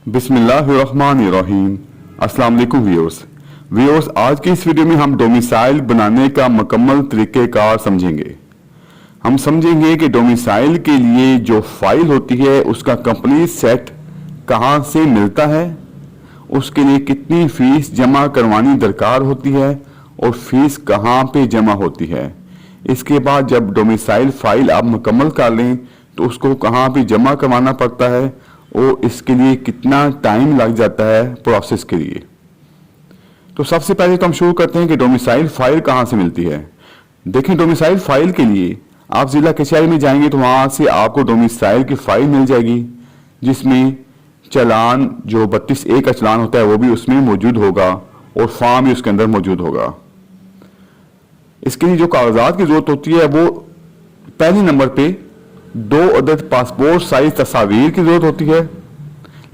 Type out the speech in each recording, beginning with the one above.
बिस्मिल्लाहिर्रहमानिर्रहीम। अस्सलाम वालेकुम व्यूअर्स, आज की इस वीडियो में हम डोमिसाइल बनाने का मुकम्मल तरीक़ेकार समझेंगे। हम समझेंगे कि डोमिसाइल के लिए जो फाइल होती है उसका कंप्लीट सेट कहाँ से मिलता है, उसके लिए कितनी फ़ीस जमा करवानी दरकार होती है और फ़ीस कहाँ पे जमा होती है। इसके बाद जब डोमिसाइल फाइल आप मुकम्मल कर लें तो उसको कहाँ पे जमा करवाना पड़ता है और इसके लिए कितना टाइम लग जाता है प्रोसेस के लिए। तो सबसे पहले तो हम शुरू करते हैं कि डोमिसाइल फाइल कहाँ से मिलती है। देखें, डोमिसाइल फाइल के लिए आप ज़िला कचहरी में जाएंगे तो वहाँ से आपको डोमिसाइल की फाइल मिल जाएगी, जिसमें चालान जो 32A का चालान होता है वो भी उसमें मौजूद होगा और फॉर्म भी उसके अंदर मौजूद होगा। इसके लिए जो कागजात की ज़रूरत होती है वो पहले नंबर पे 2 अदद पासपोर्ट साइज तस्वीर की ज़रूरत होती है,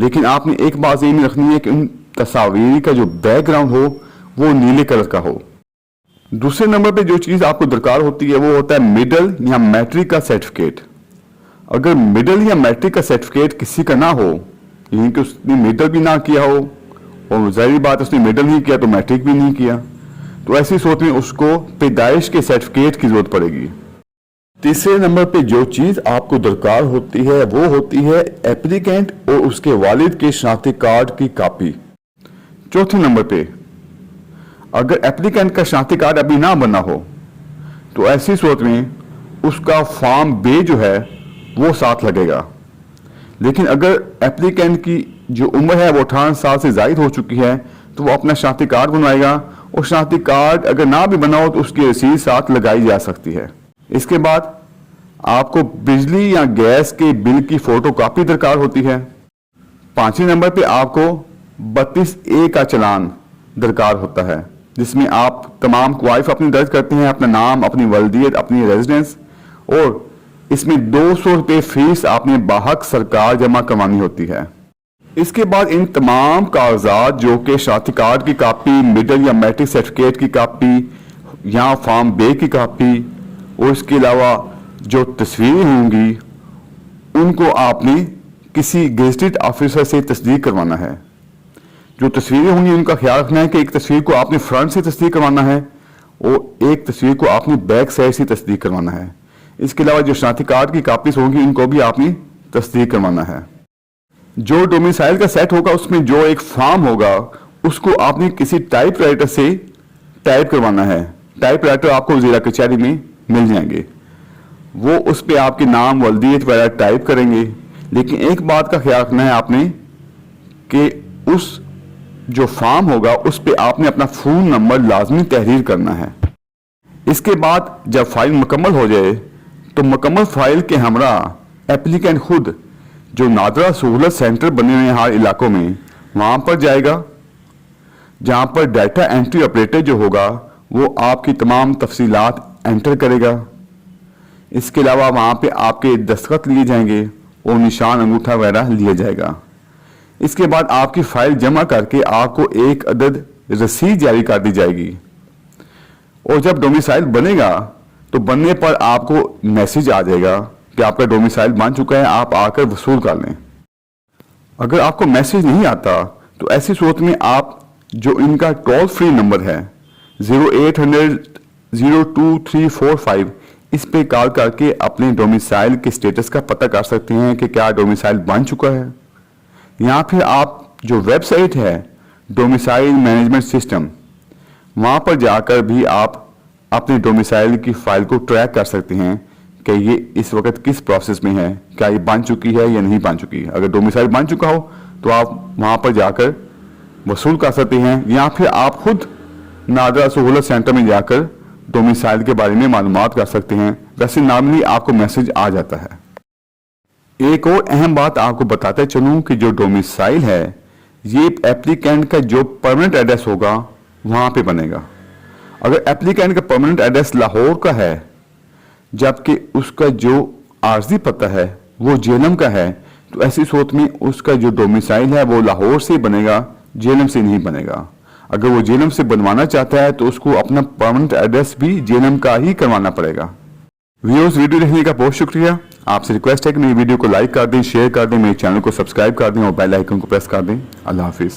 लेकिन आपने एक बात ये रखनी है कि उन तस्वीर का जो बैकग्राउंड हो वो नीले कलर का हो। दूसरे नंबर पे जो चीज़ आपको दरकार होती है वो होता है मिडल या मैट्रिक का सर्टिफिकेट। अगर मिडल या मैट्रिक का सर्टिफिकेट किसी का ना हो, यानी कि उसने मिडल भी ना किया हो और ज़ाहिर बात उसने मिडल नहीं किया तो मैट्रिक भी नहीं किया, तो ऐसी सूरत में उसको पैदाइश के सर्टिफिकेट की ज़रूरत पड़ेगी। तीसरे नंबर पे जो चीज़ आपको दरकार होती है वो होती है एप्लीकेंट और उसके वालिद के शनाख्ती कार्ड की कॉपी। चौथे नंबर पे अगर एप्लीकेंट का शनाख्ती कार्ड अभी ना बना हो तो ऐसी सूरत में उसका फॉर्म बे जो है वो साथ लगेगा। लेकिन अगर एप्लीकेंट की जो उम्र है वो 18 साल से ज़ायद हो चुकी है तो वो अपना शनाख्ती कार्ड बनवाएगा, और शनाख्ती कार्ड अगर ना भी बना हो तो उसकी रसीद साथ लगाई जा सकती है। इसके बाद आपको बिजली या गैस के बिल की फोटो कॉपी दरकार होती है। पांचवें नंबर पे आपको 32A का चालान दरकार होता है, जिसमें आप तमाम क्वाइफ अपनी दर्ज करते हैं, अपना नाम, अपनी वल्दियत, अपनी रेजिडेंस, और इसमें 200 रुपये फीस आपने बाहक सरकार जमा करवानी होती है। इसके बाद इन तमाम कागजात जो कि शनाख्ती कार्ड की कॉपी, मिडल या मैट्रिक सर्टिफिकेट की कॉपी या फॉर्म बे की कॉपी और इसके अलावा जो तस्वीरें होंगी उनको आपने किसी गेजेटेड ऑफिसर से तस्दीक करवाना है। जो तस्वीरें होंगी उनका ख्याल रखना है कि एक तस्वीर को आपने फ्रंट से तस्दीक करवाना है और एक तस्वीर को आपने बैक साइड से तस्दीक करवाना है। इसके अलावा जो शनाख्ती कार्ड की कापीज होंगी उनको भी आपने तस्दीक करवाना है। जो डोमिसाइल का सेट होगा उसमें जो एक फॉर्म होगा उसको आपने किसी टाइप राइटर से टाइप करवाना है। टाइप राइटर आपको ज़िला कचहरी में मिल जाएंगे, वो उस पर आपके नाम, वल्दियत वगैरह टाइप करेंगे। लेकिन एक बात का ख्याल रखना है आपने कि उस जो फॉर्म होगा उस पर आपने अपना फ़ोन नंबर लाजमी तहरीर करना है। इसके बाद जब फाइल मुकम्मल हो जाए तो मुकम्मल फाइल के हमरा एप्लीकेंट खुद जो नादरा सहूलत सेंटर बने हुए हैं हर इलाकों में वहाँ पर जाएगा, जहाँ पर डाटा एंट्री ऑपरेटर जो होगा वो आपकी तमाम तफसीलात एंटर करेगा। इसके अलावा वहाँ पे आपके दस्तखत लिए जाएंगे और निशान अंगूठा वगैरह लिया जाएगा। इसके बाद आपकी फ़ाइल जमा करके आपको एक अदद रसीद जारी कर दी जाएगी, और जब डोमिसाइल बनेगा तो बनने पर आपको मैसेज आ जाएगा कि आपका डोमिसाइल बन चुका है, आप आकर वसूल कर लें। अगर आपको मैसेज नहीं आता तो ऐसी सूरत में आप जो इनका टोल फ्री नंबर है 0800-02345 इस पे कॉल करके अपने डोमिसाइल के स्टेटस का पता कर सकते हैं कि क्या डोमिसाइल बन चुका है। या फिर आप जो वेबसाइट है डोमिसाइल मैनेजमेंट सिस्टम, वहाँ पर जाकर भी आप अपने डोमिसाइल की फ़ाइल को ट्रैक कर सकते हैं कि ये इस वक्त किस प्रोसेस में है, क्या ये बन चुकी है या नहीं बन चुकी है। अगर डोमिसाइल बन चुका हो तो आप वहाँ पर जाकर वसूल कर सकते हैं, या फिर आप खुद नादरा सहूलत सेंटर में जाकर डोमिसाइल के बारे में मालूमात कर सकते हैं। वैसे नॉर्मली आपको मैसेज आ जाता है। एक और अहम बात आपको बताते चलूं कि जो डोमिसाइल है ये एप्लीकेंट का जो परमानेंट एड्रेस होगा वहाँ पे बनेगा। अगर एप्लीकेंट का परमानेंट एड्रेस लाहौर का है जबकि उसका जो आर्जी पता है वो जेलम का है, तो ऐसी सूरत में उसका जो डोमिसाइल है वो लाहौर से बनेगा, जेलम से नहीं बनेगा। अगर वो जेलम से बनवाना चाहता है तो उसको अपना परमानेंट एड्रेस भी जेलम का ही करवाना पड़ेगा। व्यूअर्स, वीडियो देखने का बहुत शुक्रिया। आपसे रिक्वेस्ट है कि मेरी वीडियो को लाइक कर दें, शेयर कर दें, मेरे चैनल को सब्सक्राइब कर दें और बेल आइकन को प्रेस कर दें। अल्लाह हाफिज़।